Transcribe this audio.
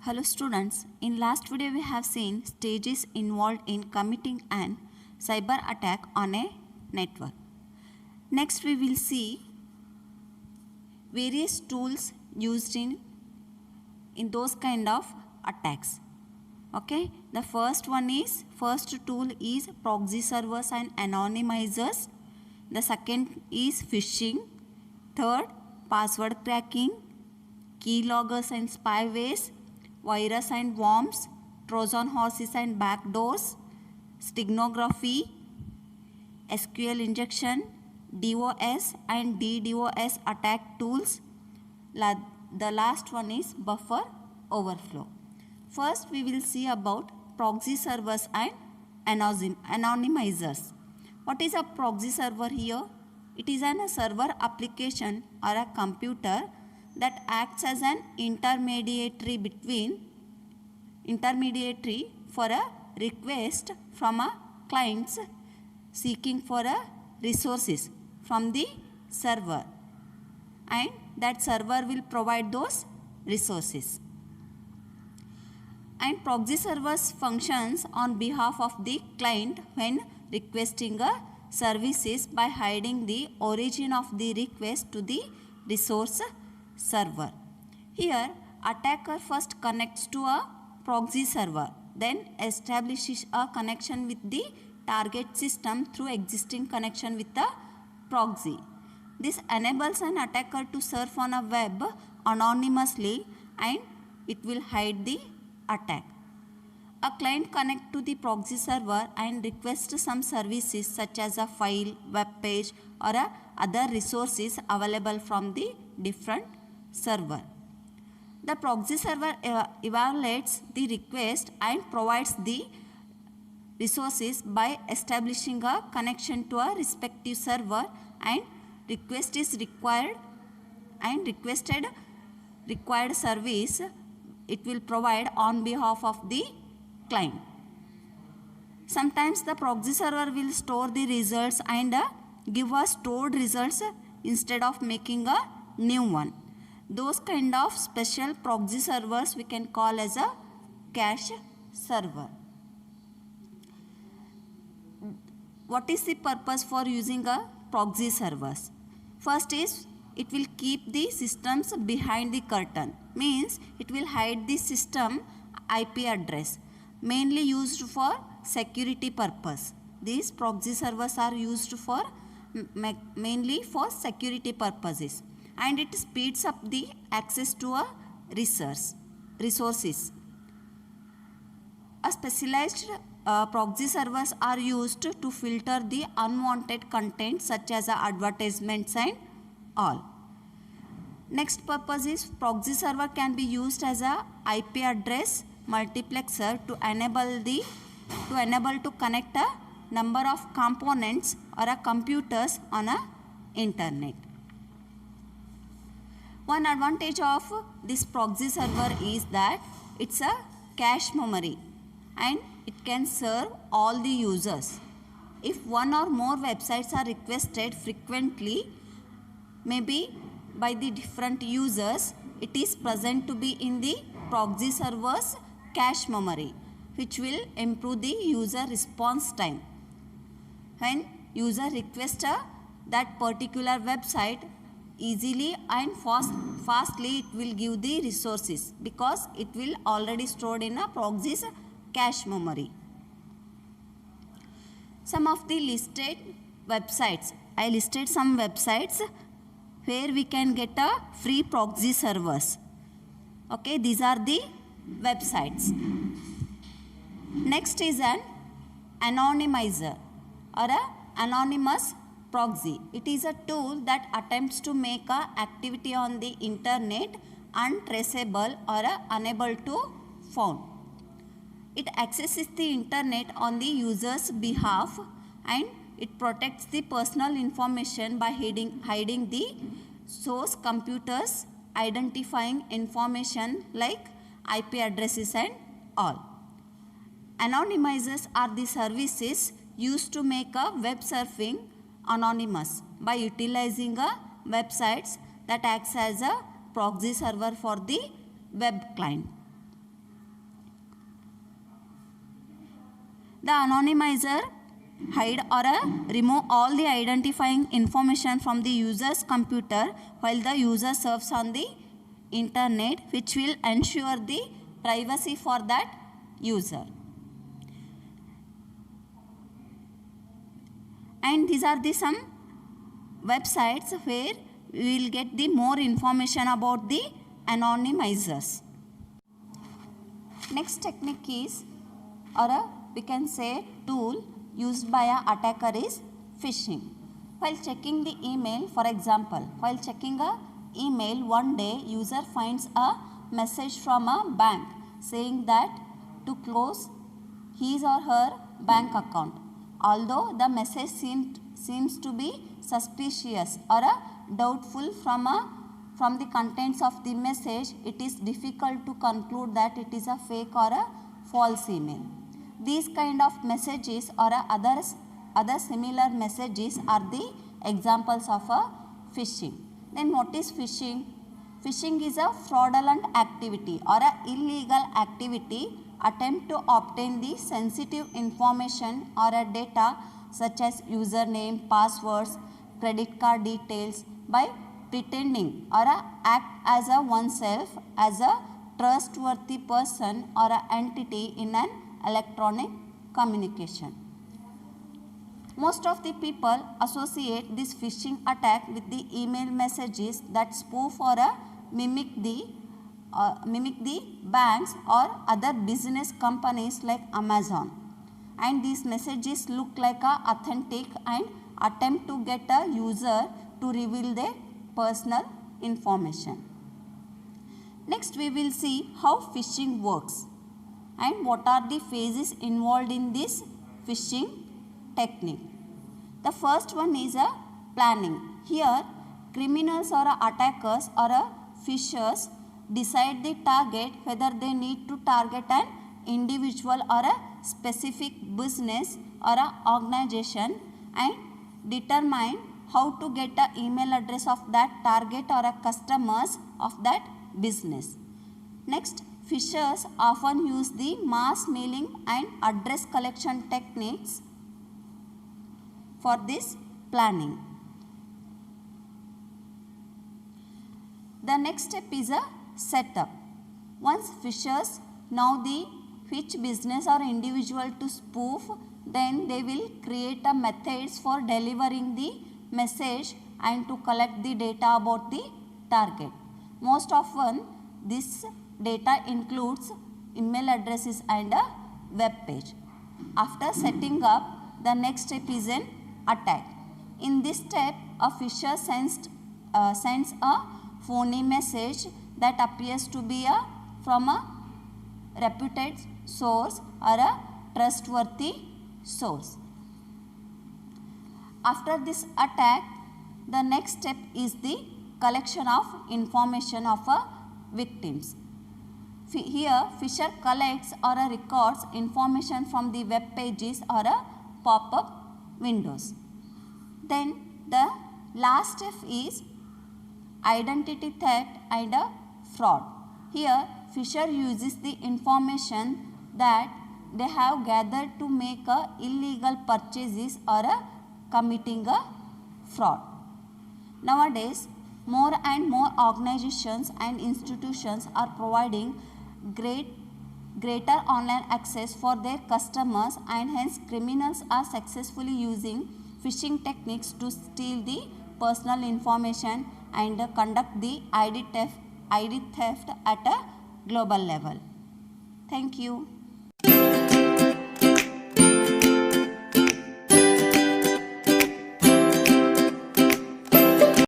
Hello students, in last video we have seen stages involved in committing an cyber attack on a network. Next we will see various tools used in those kind of attacks. Okay, the first tool is proxy servers and anonymizers. The second is phishing. Third, password cracking, keyloggers and spywares, virus and worms, Trojan horses and backdoors, steganography, SQL injection, DOS and DDoS attack tools. The last one is buffer overflow. First we will see about proxy servers and anonymizers. What is a proxy server here? It is a server application or a computer that acts as an intermediary for a request from a client seeking for a resources from the server, and that server will provide those resources. And proxy servers functions on behalf of the client when requesting a services by hiding the origin of the request to the resource server. Here attacker first connects to a proxy server, then establishes a connection with the target system through existing connection with the proxy. This enables an attacker to surf on a web anonymously and it will hide the attack. A client connects to the proxy server and requests some services such as a file, web page or other resources available from the different server. The proxy server evaluates the request and provides the resources by establishing a connection to a respective server, and request is required and required service it will provide on behalf of the client. Sometimes the proxy server will store the results and give us stored results instead of making a new one. Those kind of special proxy servers we can call as a cache server. What is the purpose for using a proxy servers? First is it will keep the systems behind the curtain, means it will hide the system IP address, mainly used for security purpose. These proxy servers are used for mainly for security purposes, and it speeds up the access to a resources. A specialized proxy servers are used to filter the unwanted content such as advertisements and all. Next purpose is proxy server can be used as a IP address multiplexer to enable to connect a number of components or computers on a internet. One advantage of this proxy server is that it's a cache memory and it can serve all the users. If one or more websites are requested frequently, maybe by the different users, it is present to be in the proxy server's cache memory, which will improve the user response time. When user requests that particular website, easily and fastly it will give the resources because it will already stored in a proxy's cache memory. Some of the listed websites, I listed some websites where we can get a free proxy servers. Okay, these are the websites. Next is an anonymizer or an anonymous proxy. It is a tool that attempts to make a activity on the internet untraceable or unable to found. It accesses the internet on the user's behalf and it protects the personal information by hiding the source computers, identifying information like IP addresses and all. Anonymizers are the services used to make a web surfing anonymous by utilizing websites that acts as a proxy server for the web client. The anonymizer hide or remove all the identifying information from the user's computer while the user surfs on the internet, which will ensure the privacy for that user. And these are the some websites where we will get the more information about the anonymizers. Next technique is, or we can say tool used by an attacker is phishing. While checking the email, for example, while checking a email one day, user finds a message from a bank saying that to close his or her bank account. Although the message seems to be suspicious or doubtful from the contents of the message, it is difficult to conclude that it is a fake or a false email. These kind of messages or other similar messages are the examples of a phishing. Then what is phishing? Phishing is a fraudulent activity or a illegal activity attempt to obtain the sensitive information or a data such as username, passwords, credit card details by pretending or act as a oneself as a trustworthy person or a entity in an electronic communication. Most of the people associate this phishing attack with the email messages that spoof or mimic the banks or other business companies like Amazon. And these messages look like authentic and attempt to get a user to reveal their personal information. Next we will see how phishing works and what are the phases involved in this phishing technique. The first one is a planning. Here criminals or attackers or phishers decide the target, whether they need to target an individual or a specific business or a organization, and determine how to get the email address of that target or a customers of that business. Next, phishers often use the mass mailing and address collection techniques for this planning. The next step is a setup. Once phishers know which business or individual to spoof, then they will create a methods for delivering the message and to collect the data about the target. Most often this data includes email addresses and a web page. After setting up, the next step is an attack. In this step, a phisher sends a phony message that appears to be from a reputed source or a trustworthy source. After this attack, the next step is the collection of information of victims. Here, phisher collects or records information from the web pages or pop-up windows. Then the last step is identity theft and fraud. Here, phisher uses the information that they have gathered to make illegal purchases or committing a fraud. Nowadays, more and more organizations and institutions are providing greater online access for their customers, and hence criminals are successfully using phishing techniques to steal the personal information and conduct the ID theft at a global level. Thank you.